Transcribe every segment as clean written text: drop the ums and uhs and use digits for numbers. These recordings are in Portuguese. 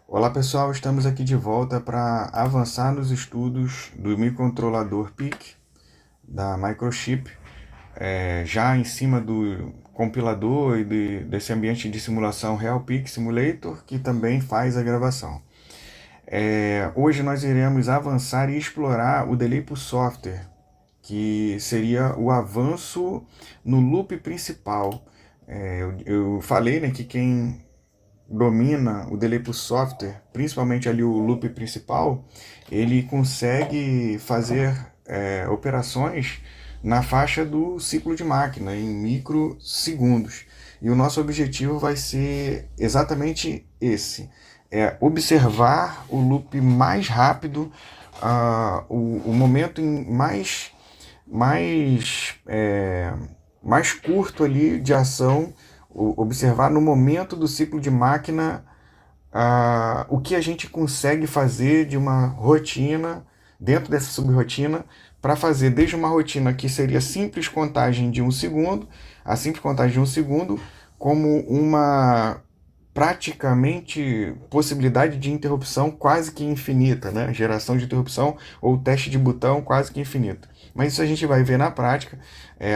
Olá pessoal, estamos aqui de volta para avançar nos estudos do microcontrolador PIC da Microchip, já em cima do compilador e desse ambiente de simulação RealPIC Simulator, que também faz a gravação. Hoje nós iremos avançar e explorar o delay por software, que seria o avanço no loop principal. Eu falei, né, que quem domina o delay por software, principalmente ali o loop principal, ele consegue fazer operações na faixa do ciclo de máquina, em microsegundos. E o nosso objetivo vai ser exatamente esse: observar o loop mais rápido, o momento mais curto ali de ação, observar no momento do ciclo de máquina o que a gente consegue fazer de uma rotina, dentro dessa subrotina, para fazer desde uma rotina que seria simples contagem de um segundo, a simples contagem de um segundo, como uma praticamente possibilidade de interrupção quase que infinita, né? Geração de interrupção ou teste de botão quase que infinito. Mas isso a gente vai ver na prática,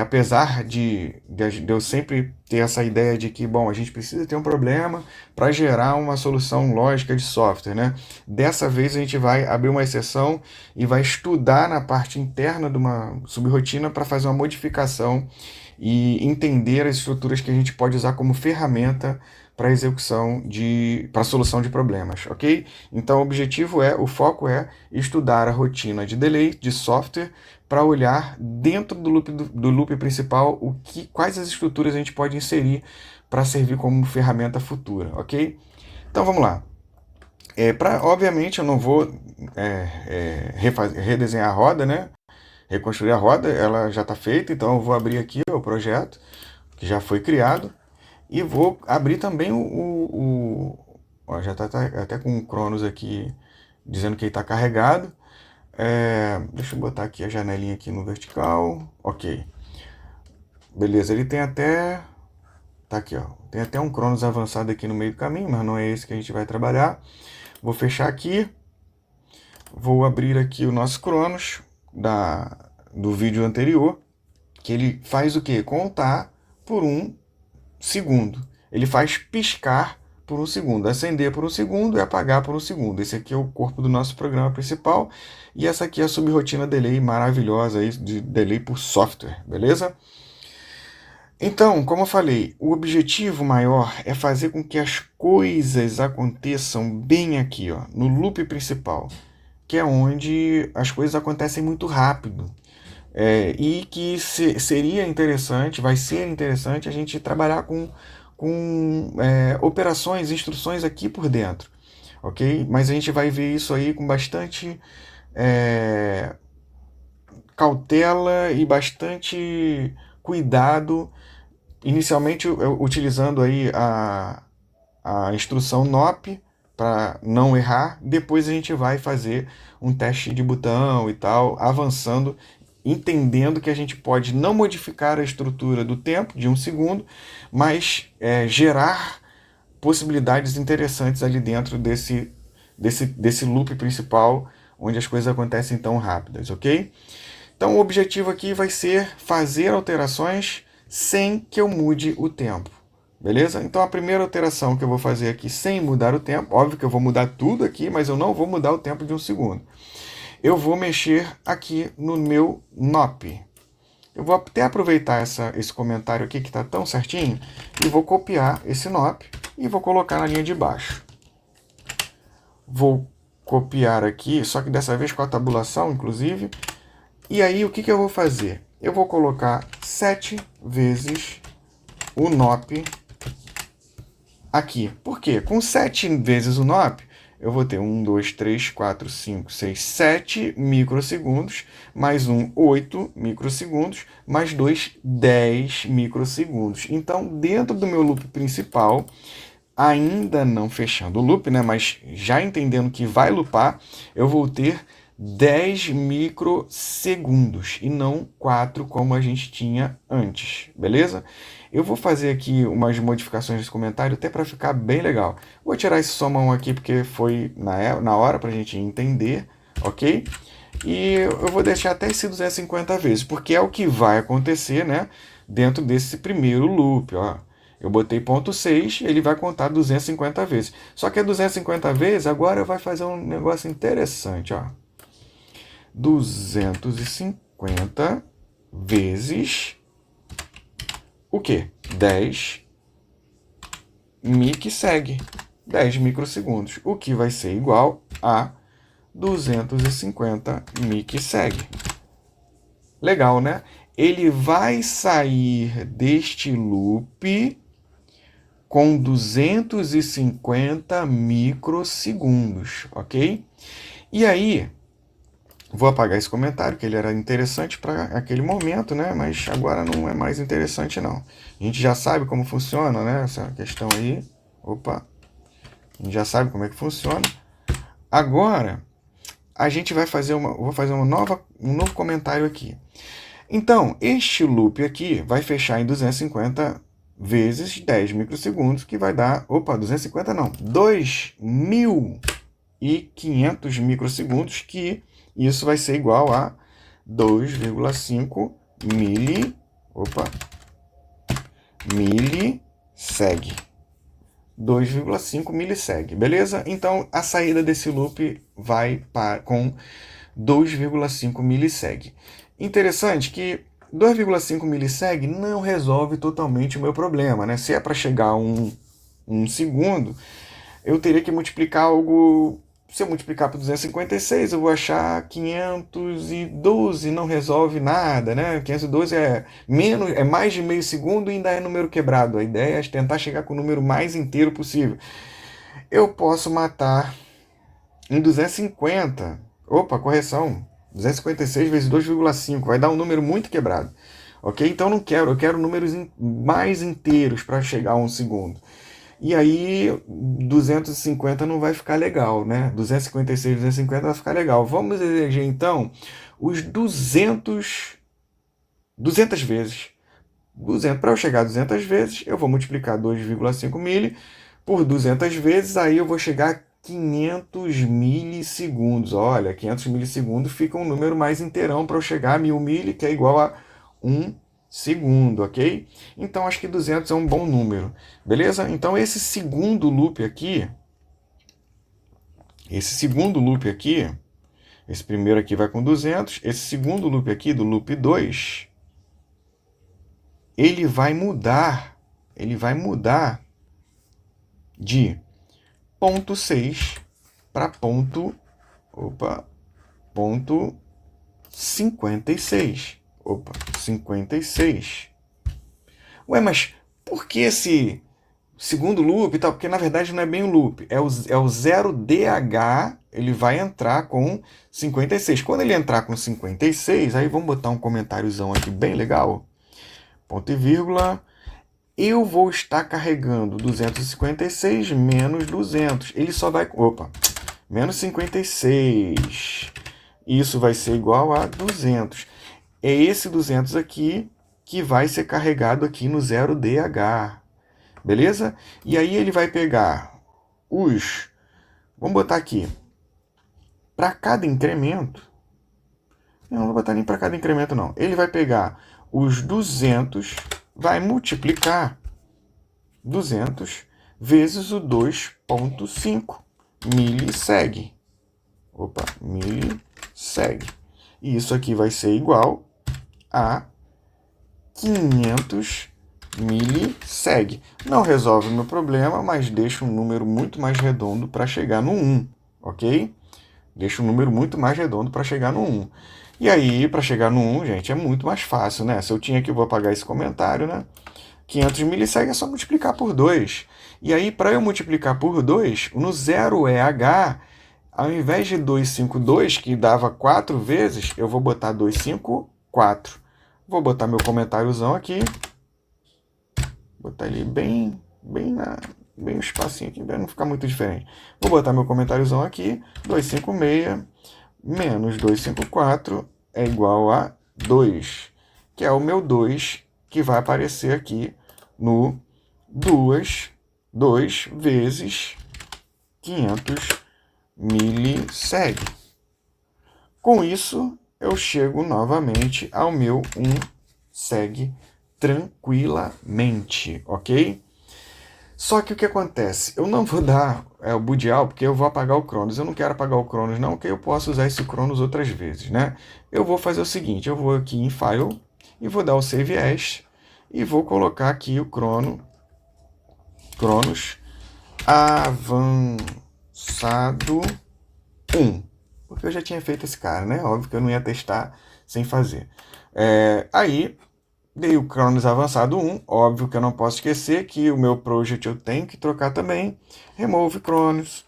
apesar de eu sempre ter essa ideia de que, bom, a gente precisa ter um problema para gerar uma solução lógica de software, né? Dessa vez a gente vai abrir uma exceção e vai estudar na parte interna de uma subrotina para fazer uma modificação e entender as estruturas que a gente pode usar como ferramenta para execução para solução de problemas, ok? Então o foco é estudar a rotina de delay de software para olhar dentro do loop principal quais as estruturas a gente pode inserir para servir como ferramenta futura, ok? Então vamos lá. Obviamente eu não vou redesenhar a roda, né? Reconstruir a roda, ela já está feita, então eu vou abrir aqui o projeto que já foi criado e vou abrir também ó, já está até com o Cronos aqui dizendo que ele está carregado. Deixa eu botar aqui a janelinha aqui no vertical. Ok. Beleza, ele tem até... Tá aqui, ó. Tem até um Cronos avançado aqui no meio do caminho, mas não é esse que a gente vai trabalhar. Vou fechar aqui. Vou abrir aqui o nosso Cronos do vídeo anterior, que ele faz o quê? Contar por um segundo. Ele faz piscar por um segundo, acender por um segundo e apagar por um segundo. Esse aqui é o corpo do nosso programa principal. E essa aqui é a subrotina delay maravilhosa aí, de delay por software, beleza? Então, como eu falei, o objetivo maior é fazer com que as coisas aconteçam bem aqui, ó, no loop principal, que é onde as coisas acontecem muito rápido. E que seria interessante, vai ser interessante a gente trabalhar com operações, instruções aqui por dentro, ok? Mas a gente vai ver isso aí com bastante cautela e bastante cuidado, inicialmente utilizando aí a instrução NOP para não errar. Depois a gente vai fazer um teste de botão e tal, avançando, entendendo que a gente pode não modificar a estrutura do tempo de um segundo, mas gerar possibilidades interessantes ali dentro desse loop principal, onde as coisas acontecem tão rápidas, ok? Então o objetivo aqui vai ser fazer alterações sem que eu mude o tempo. Beleza? Então a primeira alteração que eu vou fazer aqui sem mudar o tempo, óbvio que eu vou mudar tudo aqui, mas eu não vou mudar o tempo de um segundo. Eu vou mexer aqui no meu NOP. Eu vou até aproveitar esse comentário aqui que está tão certinho e vou copiar esse NOP e vou colocar na linha de baixo. Vou copiar aqui, só que dessa vez com a tabulação, inclusive. E aí o que eu vou fazer? Eu vou colocar 7 vezes o NOP aqui. Por quê? Com 7 vezes o NOP, eu vou ter 1, 2, 3, 4, 5, 6, 7 microsegundos, mais 1, 8 microsegundos, mais 2, 10 microsegundos. Então, dentro do meu loop principal, ainda não fechando o loop, né, mas já entendendo que vai loopar, eu vou ter 10 microsegundos e não 4 como a gente tinha antes, beleza? Eu vou fazer aqui umas modificações nesse comentário até para ficar bem legal. Vou tirar esse soma 1 aqui porque foi na hora para a gente entender, ok? E eu vou deixar até esse 250 vezes, porque é o que vai acontecer, né, dentro desse primeiro loop, ó. Eu botei ponto 6, ele vai contar 250 vezes. Só que é 250 vezes, agora vai fazer um negócio interessante, ó. 250 vezes o quê? 10 mic-seg, 10 microsegundos, o que vai ser igual a 250 mic-seg. Legal, né? Ele vai sair deste loop com 250 microsegundos, ok? E aí, vou apagar esse comentário, que ele era interessante para aquele momento, né? Mas agora não é mais interessante, não. A gente já sabe como funciona, né? Essa questão aí. Opa! A gente já sabe como é que funciona. Agora, a gente vai fazer vou fazer um novo comentário aqui. Então, este loop aqui vai fechar em 250 vezes 10 microsegundos, que vai dar... Opa, 250 não. 2.500 microsegundos, que isso vai ser igual a 2,5 milliseg. 2,5 milliseg, beleza? Então, a saída desse loop vai com 2,5 milliseg. Interessante que 2,5 milliseg não resolve totalmente o meu problema, né? Se é para chegar a um segundo, eu teria que multiplicar algo... Se eu multiplicar por 256, eu vou achar 512, não resolve nada, né? 512 é mais de meio segundo e ainda é número quebrado. A ideia é tentar chegar com o número mais inteiro possível. Eu posso matar em 250. Opa, correção. 256 vezes 2,5 vai dar um número muito quebrado. Ok? Então não quero, eu quero números mais inteiros para chegar a um segundo. E aí 250 não vai ficar legal, né? 256, 250 vai ficar legal. Vamos eleger então os 200 vezes. 200, para eu chegar a 200 vezes, eu vou multiplicar 2,5 milli por 200 vezes, aí eu vou chegar a 500 milissegundos. Olha, 500 milissegundos fica um número mais inteirão para eu chegar a 1000 milli, que é igual a 1 segundo, ok? Então, acho que 200 é um bom número, beleza? Então, esse segundo loop aqui, esse primeiro aqui vai com 200, esse segundo loop aqui, do loop 2, ele vai mudar de ponto 6 para ponto 56. 56. Ué, mas por que esse segundo loop e tal? Porque na verdade não é bem um loop, é o 0DH, ele vai entrar com 56. Quando ele entrar com 56, aí vamos botar um comentáriozão aqui bem legal. Ponto e vírgula. Eu vou estar carregando 256 menos 200. Ele só vai... Opa! Menos 56. Isso vai ser igual a 200. É esse 200 aqui que vai ser carregado aqui no 0DH. Beleza? E aí ele vai pegar os... Vamos botar aqui. Para cada incremento... Não vou botar nem para cada incremento, não. Ele vai pegar os 200, vai multiplicar 200 vezes o 2,5 milliseg. Opa, milliseg. E isso aqui vai ser igual a 500 milliseg. Não resolve o meu problema, mas deixa um número muito mais redondo para chegar no 1, ok? Deixa um número muito mais redondo para chegar no 1. E aí, para chegar no 1, gente, é muito mais fácil, né? Se eu tinha aqui, eu vou apagar esse comentário, né? 500 milliseg é só multiplicar por 2. E aí, para eu multiplicar por 2, no 0EH, ao invés de 252, que dava 4 vezes, eu vou botar 254. Vou botar meu comentáriozão aqui. Botar ele bem um espacinho aqui, para não ficar muito diferente. Vou botar meu comentáriozão aqui, 256 menos 254 é igual a 2, que é o meu 2 que vai aparecer aqui no 2 vezes 500 milisseg. Com isso, eu chego novamente ao meu 1 seg tranquilamente, ok? Só que o que acontece? Eu não vou dar o Budial porque eu vou apagar o Cronos. Eu não quero apagar o Cronos não, porque eu posso usar esse Cronos outras vezes, né? Eu vou fazer o seguinte, eu vou aqui em File e vou dar o Save As e vou colocar aqui o Cronos avançado 1. Porque eu já tinha feito esse cara, né? Óbvio que eu não ia testar sem fazer. Aí, dei o Cronos avançado 1. Óbvio que eu não posso esquecer que o meu project eu tenho que trocar também. Remove Cronos,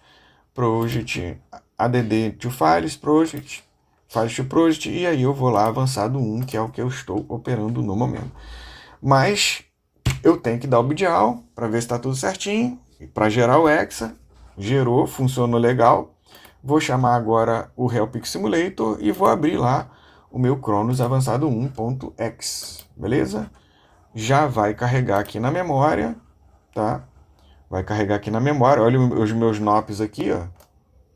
project, add to files, project, files to project. E aí eu vou lá avançado 1, que é o que eu estou operando no momento. Mas eu tenho que dar o BDAL para ver se está tudo certinho. Para gerar o Hexa. Gerou, funcionou legal. Vou chamar agora o Helpix Simulator e vou abrir lá o meu Cronos avançado 1.x, beleza? Já vai carregar aqui na memória, tá? Vai carregar aqui na memória. Olha os meus nops aqui, ó.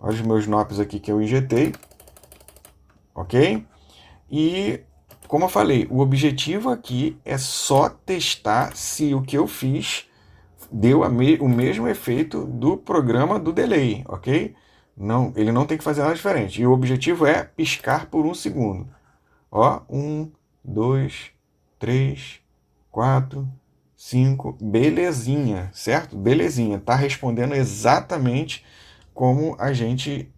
Olha os meus nops aqui que eu injetei, ok? E, como eu falei, o objetivo aqui é só testar se o que eu fiz deu o mesmo efeito do programa do delay, ok? Não, ele não tem que fazer nada diferente. E o objetivo é piscar por 1 segundo. Ó, 1, 2, 3, 4, 5. Belezinha, certo? Belezinha. Tá respondendo exatamente como a gente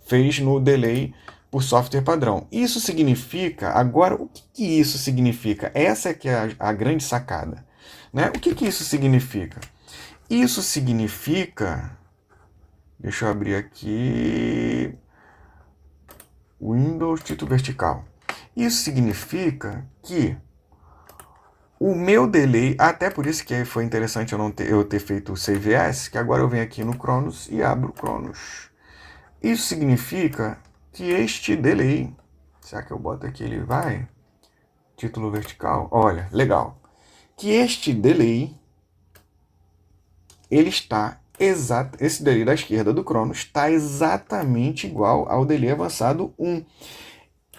fez no delay por software padrão. Isso significa, agora, o que isso significa? Essa é que é a grande sacada. Né? O que isso significa? Isso significa... Deixa eu abrir aqui... Windows, título vertical. Isso significa que o meu delay, até por isso que foi interessante eu ter feito o Save As, que agora eu venho aqui no Cronos e abro o Cronos. Isso significa que este delay, será que eu boto aqui ele vai? Título vertical, olha, legal. Que este delay, ele está exato, esse delay da esquerda do Cronos está exatamente igual ao delay avançado 1.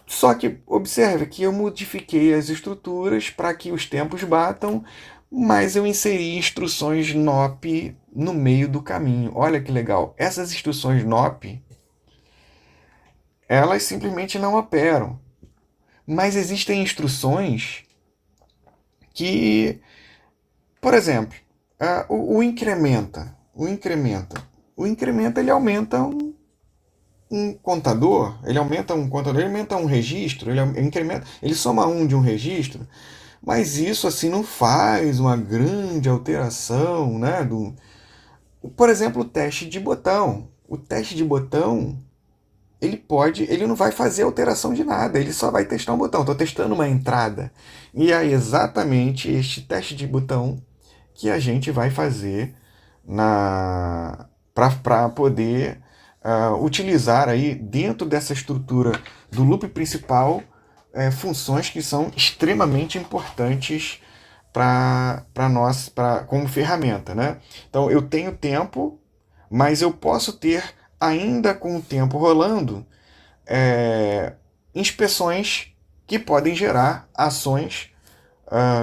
Só que observe que eu modifiquei as estruturas para que os tempos batam, mas eu inseri instruções NOP no meio do caminho. Olha que legal. Essas instruções NOP, elas simplesmente não operam. Mas existem instruções que, por exemplo, o incrementa. O incrementa, ele aumenta um contador, ele aumenta um registro, ele incrementa, ele soma um de um registro, mas isso assim não faz uma grande alteração, né? Por exemplo, o teste de botão. O teste de botão, ele não vai fazer alteração de nada, ele só vai testar um botão. Estou testando uma entrada. E é exatamente este teste de botão que a gente vai fazer para poder utilizar aí dentro dessa estrutura do loop principal funções que são extremamente importantes para nós, como ferramenta, né? Então eu tenho tempo, mas eu posso ter ainda com o tempo rolando inspeções que podem gerar ações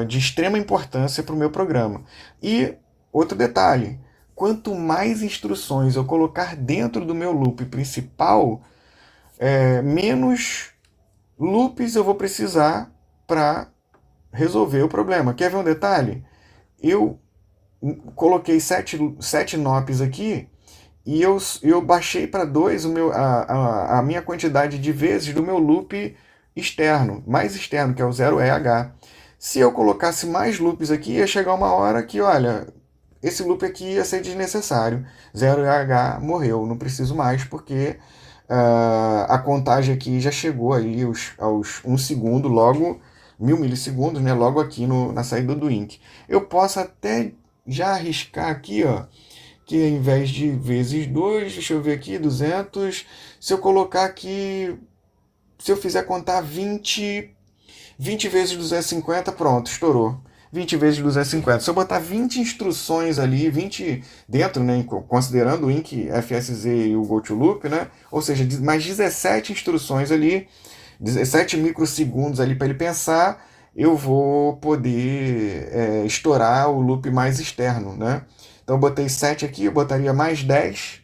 de extrema importância para o meu programa. E outro detalhe, quanto mais instruções eu colocar dentro do meu loop principal, menos loops eu vou precisar para resolver o problema. Quer ver um detalhe? Eu coloquei 7 nops aqui e eu baixei para 2 a minha quantidade de vezes do meu loop externo, mais externo, que é o 0EH. Se eu colocasse mais loops aqui, ia chegar uma hora que, olha, esse loop aqui ia ser desnecessário. 0EH morreu, não preciso mais, porque a contagem aqui já chegou ali aos 1 segundo, logo 1000 milissegundos, né, logo aqui na saída do INC. Eu posso até já arriscar aqui, ó, que ao invés de vezes 2, deixa eu ver aqui, 200, se eu colocar aqui, se eu fizer contar 20 vezes 250, pronto, estourou. 20 vezes 250. Se eu botar 20 instruções ali, 20 dentro, né, considerando o INC, FSZ e o GoToLoop, né, ou seja, mais 17 instruções ali, 17 microsegundos ali para ele pensar, eu vou poder estourar o loop mais externo, né? Então eu botei 7 aqui, eu botaria mais 10.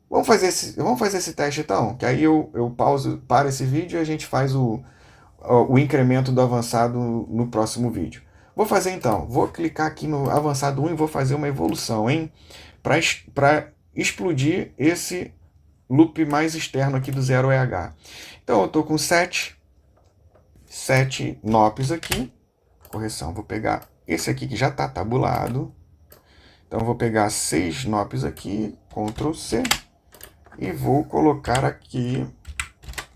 Vamos fazer esse teste então, que aí eu pauso para esse vídeo e a gente faz o incremento do avançado no próximo vídeo. Vou fazer então, vou clicar aqui no avançado 1 e vou fazer uma evolução, hein? Para explodir esse loop mais externo aqui do 0EH. Então eu estou com 7 nops aqui. Correção, vou pegar esse aqui que já está tabulado. Então eu vou pegar 6 nops aqui, Ctrl C, e vou colocar aqui,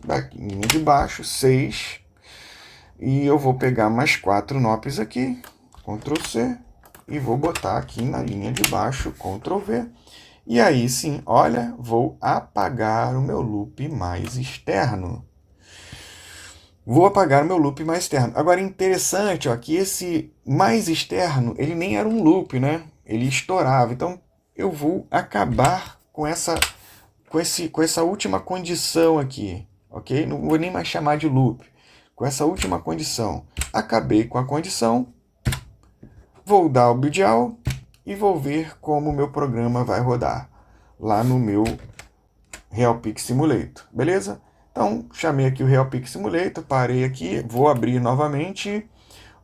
da linha de baixo, 6. E eu vou pegar mais 4 nops aqui, Ctrl C, e vou botar aqui na linha de baixo, Ctrl V. E aí sim, olha, vou apagar o meu loop mais externo. Vou apagar o meu loop mais externo. Agora, interessante, ó, que esse mais externo, ele nem era um loop, né? Ele estourava. Então, eu vou acabar com essa última condição aqui, ok? Não vou nem mais chamar de loop. Com essa última condição. Acabei com a condição. Vou dar o build all e vou ver como o meu programa vai rodar lá no meu Realpeak Simulator, beleza? Então, chamei aqui o Realpeak Simulator, parei aqui, vou abrir novamente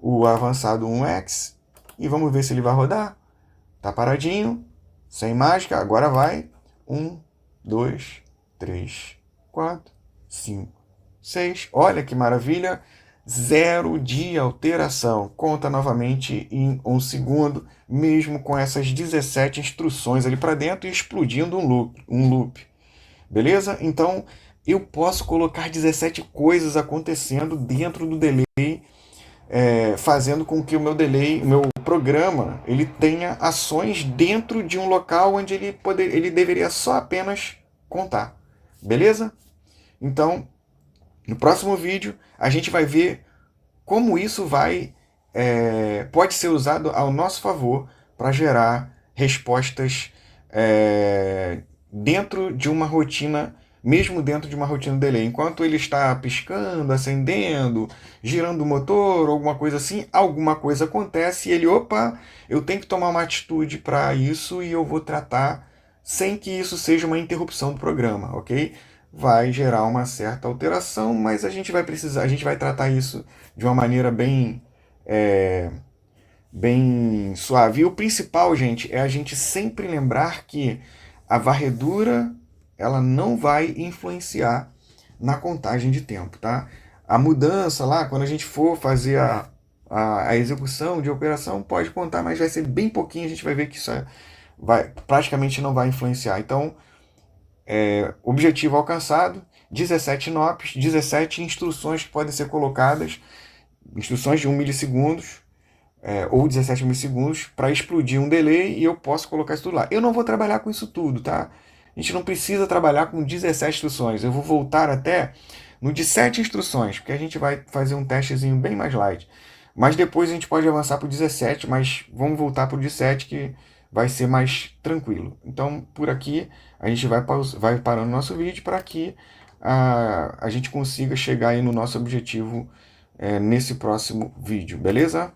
o avançado 1X e vamos ver se ele vai rodar. Tá paradinho, sem mágica, agora vai. 1, 2, 3, 4, 5, 6. Olha que maravilha! 0 de alteração. Conta novamente em 1 segundo, mesmo com essas 17 instruções ali para dentro e explodindo um loop. Beleza? Então, eu posso colocar 17 coisas acontecendo dentro do delay, fazendo com que o meu programa, ele tenha ações dentro de um local onde ele deveria só apenas contar. Beleza? Então, no próximo vídeo, a gente vai ver como isso pode ser usado ao nosso favor para gerar respostas dentro de uma rotina, mesmo dentro de uma rotina delay. Enquanto ele está piscando, acendendo, girando o motor, alguma coisa assim, alguma coisa acontece e ele, opa, eu tenho que tomar uma atitude para isso e eu vou tratar sem que isso seja uma interrupção do programa, ok? Vai gerar uma certa alteração, mas a gente vai tratar isso de uma maneira bem suave. E o principal, gente, é a gente sempre lembrar que a varredura ela não vai influenciar na contagem de tempo, tá? A mudança lá, quando a gente for fazer a execução de operação, pode contar, mas vai ser bem pouquinho, a gente vai ver que isso praticamente não vai influenciar. Então, objetivo alcançado, 17 nops, 17 instruções que podem ser colocadas, instruções de 1 milissegundos, ou 17 milissegundos, para explodir um delay, e eu posso colocar isso tudo lá. Eu não vou trabalhar com isso tudo, tá? A gente não precisa trabalhar com 17 instruções. Eu vou voltar até no de 7 instruções, porque a gente vai fazer um testezinho bem mais light. Mas depois a gente pode avançar para o 17, mas vamos voltar para o 17 que vai ser mais tranquilo. Então, por aqui, a gente vai parando o nosso vídeo para que a gente consiga chegar aí no nosso objetivo nesse próximo vídeo, beleza?